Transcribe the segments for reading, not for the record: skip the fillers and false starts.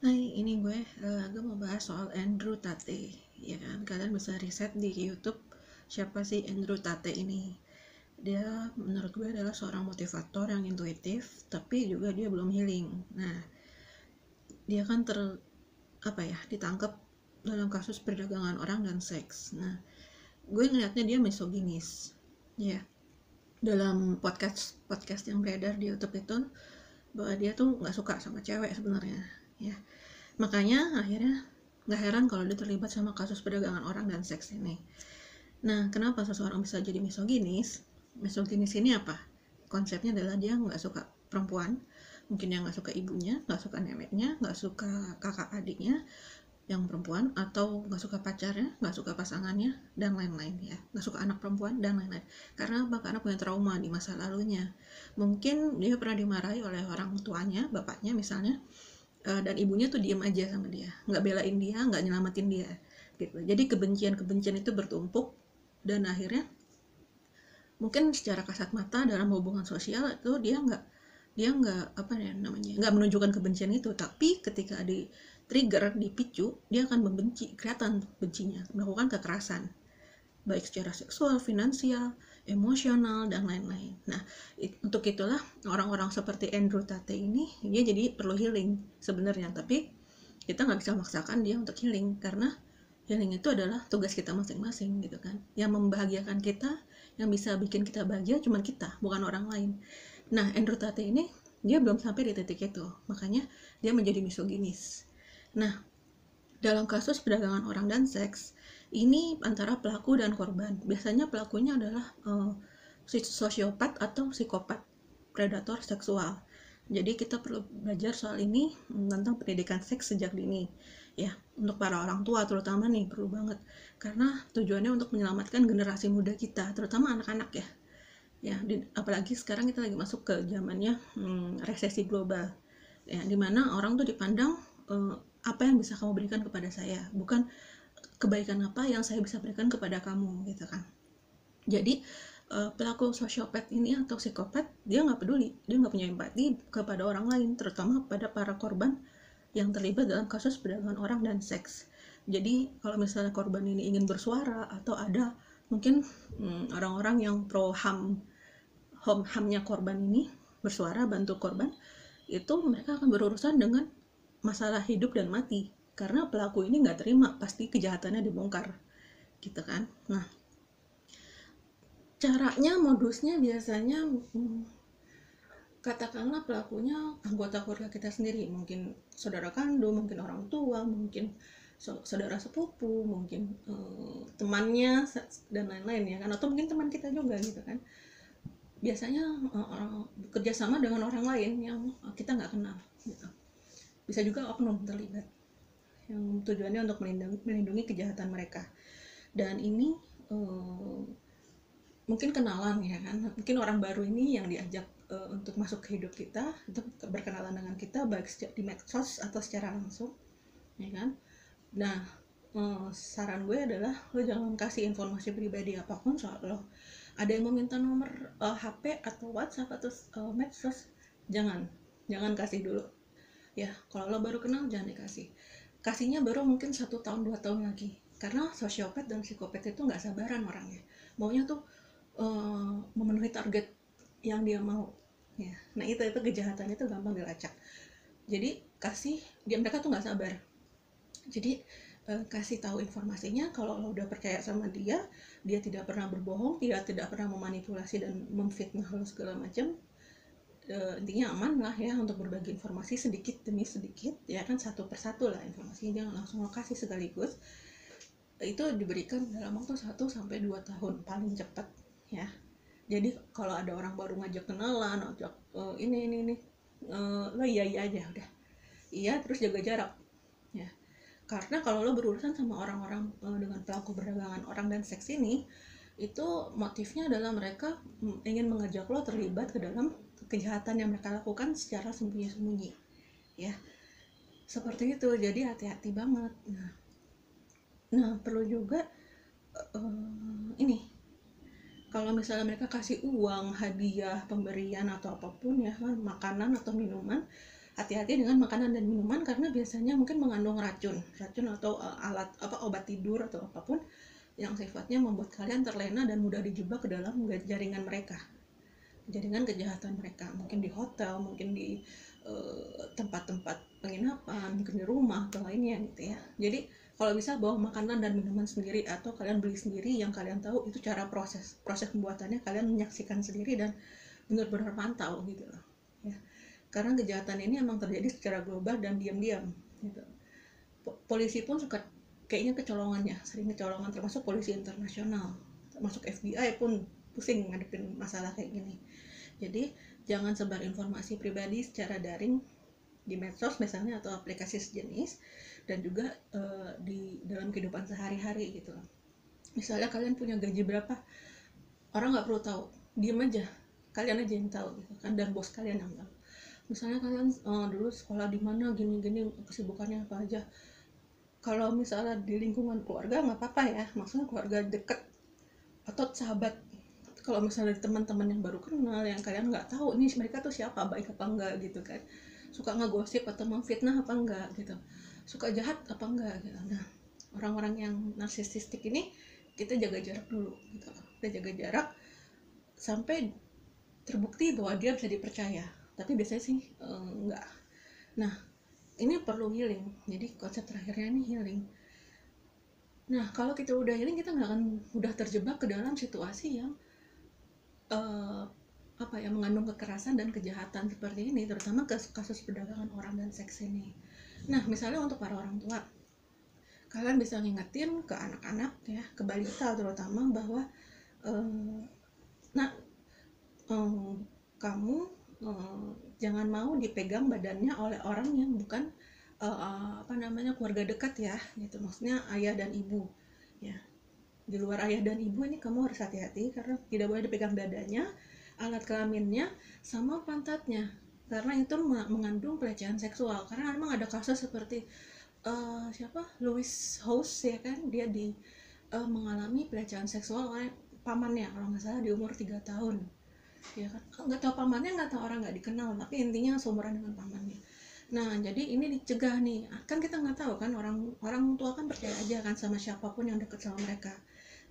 Hai, ini gue mau bahas soal Andrew Tate, ya kan? Kalian bisa riset di YouTube siapa sih Andrew Tate ini. Dia menurut gue adalah seorang motivator yang intuitif, tapi juga dia belum healing. Nah, dia kan ditangkap dalam kasus perdagangan orang dan seks. Nah, gue ngeliatnya dia misoginis, ya. Dalam podcast yang beredar di YouTube itu, bahwa dia tuh nggak suka sama cewek sebenarnya, ya. Makanya akhirnya nggak heran kalau dia terlibat sama kasus perdagangan orang dan seks ini. Nah, kenapa seseorang bisa jadi misoginis? Misoginis ini apa? Konsepnya adalah dia nggak suka perempuan, mungkin dia nggak suka ibunya, nggak suka neneknya, nggak suka kakak adiknya yang perempuan, atau nggak suka pacarnya, nggak suka pasangannya, dan lain-lain, ya. Nggak suka anak perempuan, dan lain-lain. Karena apa? Karena punya trauma di masa lalunya. Mungkin dia pernah dimarahi oleh orang tuanya, bapaknya misalnya, dan ibunya tuh diem aja sama dia, nggak belain dia, nggak nyelamatin dia gitu. Jadi kebencian itu bertumpuk, dan akhirnya mungkin secara kasat mata dalam hubungan sosial itu dia nggak menunjukkan kebencian itu, tapi ketika di trigger, dipicu, dia akan membenci, kelihatan bencinya, melakukan kekerasan baik secara seksual, finansial, emosional, dan lain-lain. Nah, untuk itulah orang-orang seperti Andrew Tate ini, dia jadi perlu healing sebenarnya, tapi kita nggak bisa memaksakan dia untuk healing, karena healing itu adalah tugas kita masing-masing gitu kan. Yang membahagiakan kita, yang bisa bikin kita bahagia cuma kita, bukan orang lain. Nah, Andrew Tate ini dia belum sampai di titik itu, makanya dia menjadi misoginis. Nah, dalam kasus perdagangan orang dan seks, ini antara pelaku dan korban. Biasanya pelakunya adalah sosiopat atau psikopat, predator seksual. Jadi kita perlu belajar soal ini tentang pendidikan seks sejak dini. Ya, untuk para orang tua terutama nih perlu banget. Karena tujuannya untuk menyelamatkan generasi muda kita, terutama anak-anak ya. Ya, apalagi sekarang kita lagi masuk ke zamannya resesi global. Ya, dimana orang tuh dipandang apa yang bisa kamu berikan kepada saya, bukan kebaikan apa yang saya bisa berikan kepada kamu gitu kan. Jadi pelaku sosiopat ini atau psikopat, dia nggak peduli, dia nggak punya empati kepada orang lain, terutama pada para korban yang terlibat dalam kasus perdagangan orang dan seks. Jadi kalau misalnya korban ini ingin bersuara, atau ada mungkin orang-orang yang pro hamnya korban ini bersuara bantu korban, itu mereka akan berurusan dengan masalah hidup dan mati, karena pelaku ini nggak terima pasti kejahatannya dibongkar gitu kan. Nah, caranya, modusnya biasanya katakanlah pelakunya anggota keluarga kita sendiri, mungkin saudara kandung, mungkin orang tua, mungkin saudara sepupu, mungkin temannya dan lain-lain ya kan, atau mungkin teman kita juga gitu kan. Biasanya bekerja sama dengan orang lain yang kita nggak kenal gitu. Bisa juga oknum terlibat yang tujuannya untuk melindungi kejahatan mereka. Dan ini mungkin kenalan ya kan, mungkin orang baru ini yang diajak untuk masuk ke hidup kita, untuk berkenalan dengan kita baik di medsos atau secara langsung ya kan. Nah, saran gue adalah lo jangan kasih informasi pribadi apapun soal lo. Ada yang meminta nomor HP atau WhatsApp atau medsos, jangan kasih dulu ya. Kalau lo baru kenal jangan kasihnya baru mungkin 1 tahun 2 tahun lagi, karena sosiopat dan psikopat itu nggak sabaran orangnya, maunya tuh memenuhi target yang dia mau ya. Nah, itu kejahatan itu gampang dilacak. Jadi mereka tuh nggak sabar. Jadi kasih tahu informasinya. Kalau lo udah percaya sama dia tidak pernah berbohong, dia tidak pernah memanipulasi dan memfitnah lo segala macam, intinya aman lah ya untuk berbagi informasi sedikit demi sedikit ya kan, satu persatu lah informasinya, jangan langsung lokasi sekaligus. Itu diberikan dalam waktu 1-2 tahun paling cepat ya. Jadi kalau ada orang baru ngajak kenalan, ngajak ini lo iya aja udah iya, terus jaga jarak ya. Karena kalau lo berurusan sama orang-orang dengan pelaku perdagangan orang dan seks ini, itu motifnya adalah mereka ingin mengajak lo terlibat ke dalam kejahatan yang mereka lakukan secara sembunyi-sembunyi ya, seperti itu. Jadi hati-hati banget. Nah perlu juga ini, kalau misalnya mereka kasih uang, hadiah, pemberian atau apapun ya kan, makanan atau minuman, hati-hati dengan makanan dan minuman karena biasanya mungkin mengandung racun atau alat obat tidur atau apapun yang sifatnya membuat kalian terlena dan mudah dijebak ke dalam jaringan mereka, jaringan kejahatan mereka, mungkin di hotel, mungkin di tempat-tempat penginapan, mungkin di rumah atau lainnya gitu ya. Jadi kalau bisa bawa makanan dan minuman sendiri atau kalian beli sendiri yang kalian tahu itu cara proses pembuatannya, kalian menyaksikan sendiri dan benar-benar pantau gitu loh ya. Karena kejahatan ini emang terjadi secara global dan diam-diam gitu. Polisi pun suka kayaknya kecolongannya, sering kecolongan, termasuk polisi internasional, termasuk FBI pun pusing ngadepin masalah kayak gini. Jadi jangan sebar informasi pribadi secara daring di medsos misalnya atau aplikasi sejenis, dan juga di dalam kehidupan sehari-hari gitu. Misalnya kalian punya gaji berapa, orang nggak perlu tahu, diem aja, kalian aja yang tahu gitu kan, dan bos kalian yang tahu. Misalnya kalian dulu sekolah di mana, gini-gini, kesibukannya apa aja. Kalau misalnya di lingkungan keluarga nggak apa-apa ya, maksudnya keluarga deket atau sahabat. Kalau misalnya teman-teman yang baru kenal, yang kalian nggak tahu ini mereka tuh siapa, baik apa enggak gitu kan, suka ngegosip atau memfitnah apa enggak gitu, suka jahat apa enggak gitu. Nah, orang-orang yang narsisistik ini kita jaga jarak dulu gitu, kita jaga jarak sampai terbukti bahwa dia bisa dipercaya, tapi biasanya sih enggak. Nah, ini perlu healing, jadi konsep terakhirnya ini healing. Nah, kalau kita udah healing, kita nggak akan mudah terjebak ke dalam situasi yang mengandung kekerasan dan kejahatan seperti ini, terutama kasus perdagangan orang dan seks ini. Nah, misalnya untuk para orang tua, kalian bisa ngingetin ke anak-anak ya, ke balita terutama, bahwa kamu jangan mau dipegang badannya oleh orang yang bukan keluarga dekat ya gitu, maksudnya ayah dan ibu ya. Di luar ayah dan ibu ini kamu harus hati-hati karena tidak boleh dipegang dadanya, alat kelaminnya, sama pantatnya, karena itu mengandung pelecehan seksual. Karena memang ada kasus seperti Louis House ya kan, dia mengalami pelecehan seksual oleh pamannya kalau nggak salah di umur 3 tahun ya kan, nggak tahu pamannya, nggak tahu, orang nggak dikenal, tapi intinya seumuran dengan pamannya. Nah, jadi ini dicegah nih, kan kita nggak tahu kan, orang tua kan percaya aja kan sama siapapun yang deket sama mereka.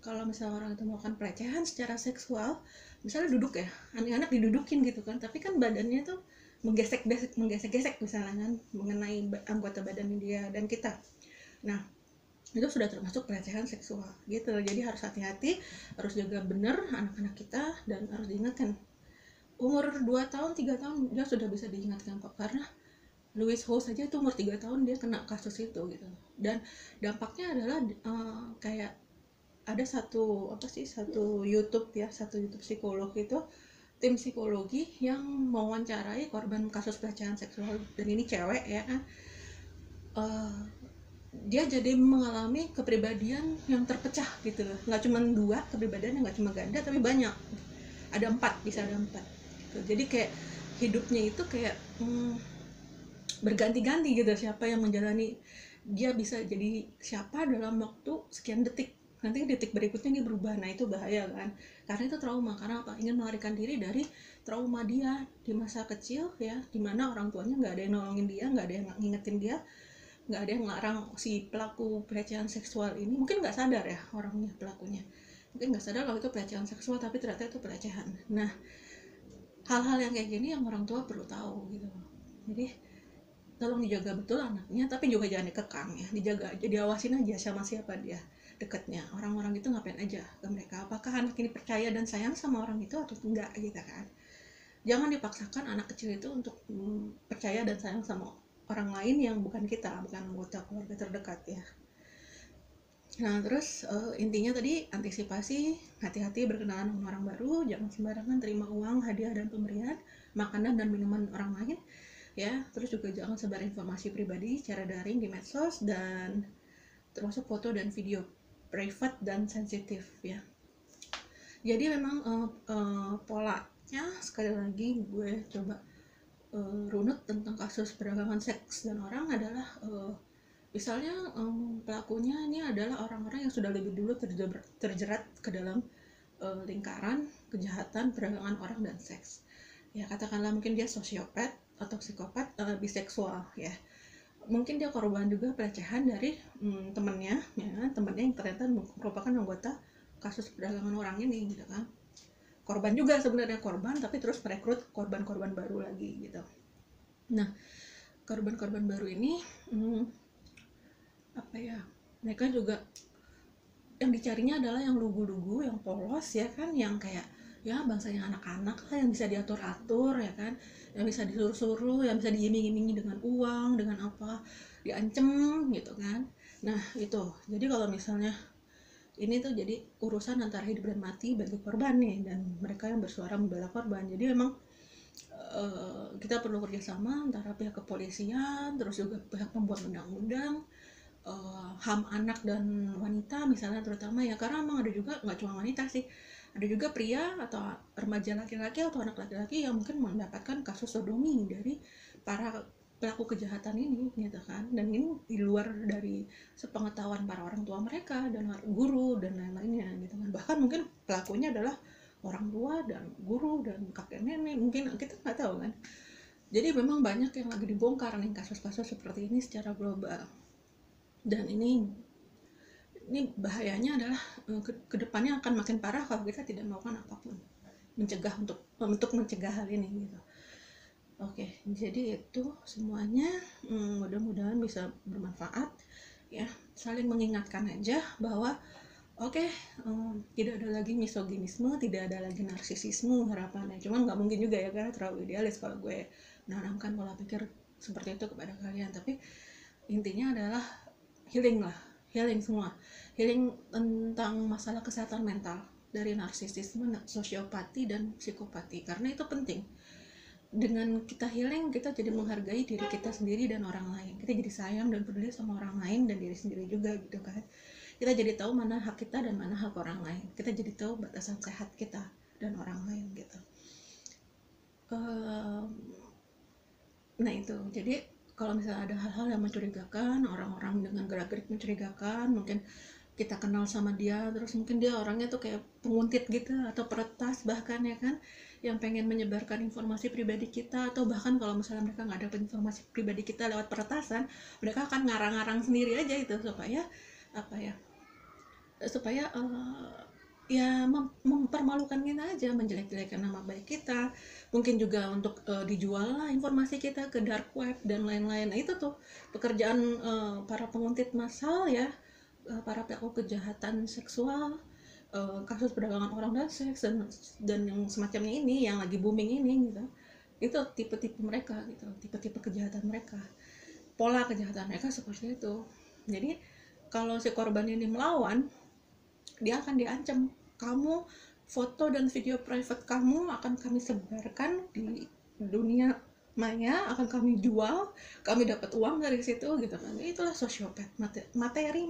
Kalau misalnya orang itu melakukan pelecehan secara seksual, misalnya duduk ya, anak-anak didudukin gitu kan, tapi kan badannya tuh menggesek-gesek misalnya kan, mengenai anggota badan dia dan kita. Nah, itu sudah termasuk pelecehan seksual gitu. Jadi harus hati-hati, harus jaga bener anak-anak kita, dan harus diingatkan umur 2 tahun 3 tahun dia sudah bisa diingatkan kok, karena Louis House saja itu umur 3 tahun dia kena kasus itu gitu. Dan dampaknya adalah kayak ada satu YouTube psikolog itu, tim psikologi yang mewawancarai korban kasus pelecehan seksual, dan ini cewek ya kan. Dia jadi mengalami kepribadian yang terpecah gitu loh, nggak cuma 2 kepribadian, nggak cuma ganda tapi banyak, ada 4, bisa ada 4 gitu. Jadi kayak hidupnya itu kayak berganti-ganti gitu, siapa yang menjalani, dia bisa jadi siapa dalam waktu sekian detik, nanti detik berikutnya dia berubah. Nah, itu bahaya kan, karena itu trauma. Karena apa? Ingin melarikan diri dari trauma dia di masa kecil ya, dimana orang tuanya nggak ada yang nolongin dia, nggak ada yang ngingetin dia, nggak ada yang ngelarang si pelaku pelecehan seksual ini. Mungkin nggak sadar ya orangnya, pelakunya mungkin nggak sadar kalau itu pelecehan seksual, tapi ternyata itu pelecehan. Nah, hal-hal yang kayak gini yang orang tua perlu tahu gitu. Jadi tolong dijaga betul anaknya, tapi juga jangan dikekang ya, dijaga aja, diawasin aja sama siapa dia dekatnya. Orang-orang itu ngapain aja ke mereka, apakah anak ini percaya dan sayang sama orang itu atau enggak gitu kan. Jangan dipaksakan anak kecil itu untuk percaya dan sayang sama orang lain yang bukan kita, bukan anggota keluarga terdekat ya. Nah, terus intinya tadi antisipasi, hati-hati berkenalan dengan orang baru, jangan sembarangan terima uang, hadiah dan pemberian, makanan dan minuman orang lain ya. Terus juga jangan sebar informasi pribadi secara daring di medsos, dan termasuk foto dan video private dan sensitif ya. Jadi memang polanya, sekali lagi gue coba runut tentang kasus perdagangan seks dan orang adalah misalnya pelakunya ini adalah orang-orang yang sudah lebih dulu terjerat ke dalam lingkaran kejahatan perdagangan orang dan seks ya. Katakanlah mungkin dia sosiopat atau psikopat biseksual ya. Mungkin dia korban juga pelecehan dari temannya ya, temannya yang ternyata merupakan anggota kasus perdagangan orang ini gitu kan. Korban juga sebenarnya, korban tapi terus merekrut korban-korban baru lagi gitu. Nah, korban-korban baru ini apa ya, mereka juga yang dicarinya adalah yang lugu-lugu, yang polos ya kan, yang kayak ya bangsanya anak-anak lah, yang bisa diatur-atur ya kan, yang bisa disuruh-suruh, yang bisa diiming-imingi dengan uang, dengan apa, diancem gitu kan. Nah itu, jadi kalau misalnya ini tuh jadi urusan antara hidup dan mati bagi korban nih, dan mereka yang bersuara membela korban. Jadi memang kita perlu kerjasama antara pihak kepolisian, terus juga pihak pembuat undang-undang, HAM anak dan wanita misalnya terutama ya, karena emang ada juga, nggak cuma wanita sih, ada juga pria atau remaja laki-laki atau anak laki-laki yang mungkin mendapatkan kasus sodomi dari para pelaku kejahatan ini gitu kan. Dan ini di luar dari sepengetahuan para orang tua mereka dan guru dan lain-lainnya gitu kan. Bahkan mungkin pelakunya adalah orang tua dan guru dan kakek nenek, mungkin kita nggak tahu kan. Jadi memang banyak yang lagi dibongkar nih kasus-kasus seperti ini secara global. Dan ini bahayanya adalah kedepannya akan makin parah kalau kita tidak melakukan apapun mencegah untuk mencegah hal ini gitu. Oke, jadi itu semuanya mudah-mudahan bisa bermanfaat ya. Saling mengingatkan aja bahwa tidak ada lagi misoginisme, tidak ada lagi narsisisme harapannya. Cuman nggak mungkin juga ya, karena terlalu idealis kalau gue menanamkan pola pikir seperti itu kepada kalian. Tapi intinya adalah healing semua, healing tentang masalah kesehatan mental dari narsisisme, sosiopati, dan psikopati, karena itu penting. Dengan kita healing, kita jadi menghargai diri kita sendiri dan orang lain, kita jadi sayang dan peduli sama orang lain dan diri sendiri juga gitu kan. Kita jadi tahu mana hak kita dan mana hak orang lain, kita jadi tahu batasan sehat kita dan orang lain gitu. Nah itu, jadi kalau misalnya ada hal-hal yang mencurigakan, orang-orang dengan gerak-gerik mencurigakan, mungkin kita kenal sama dia, terus mungkin dia orangnya tuh kayak penguntit gitu, atau peretas bahkan ya kan, yang pengen menyebarkan informasi pribadi kita, atau bahkan kalau misalnya mereka nggak dapat informasi pribadi kita lewat peretasan, mereka akan ngarang-ngarang sendiri aja itu supaya ya mempermalukan kita aja, menjelek-jelekan nama baik kita, mungkin juga untuk dijual lah informasi kita ke dark web dan lain-lain. Nah itu tuh pekerjaan para penguntit massal ya, para pelaku kejahatan seksual, kasus perdagangan orang dan seks dan yang semacamnya ini yang lagi booming ini gitu. Itu tipe-tipe mereka gitu, tipe-tipe kejahatan mereka, pola kejahatan mereka seperti itu. Jadi kalau si korban ini melawan, dia akan diancam. Kamu, foto dan video private kamu akan kami sebarkan di dunia maya, akan kami jual, kami dapat uang dari situ gitu kan. Itulah sosiopat, materi.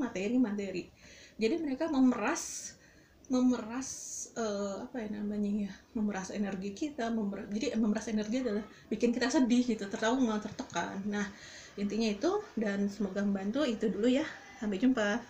Jadi mereka memeras memeras energi kita, jadi memeras energi adalah bikin kita sedih gitu, tertekan. Nah intinya itu, dan semoga membantu. Itu dulu ya, sampai jumpa.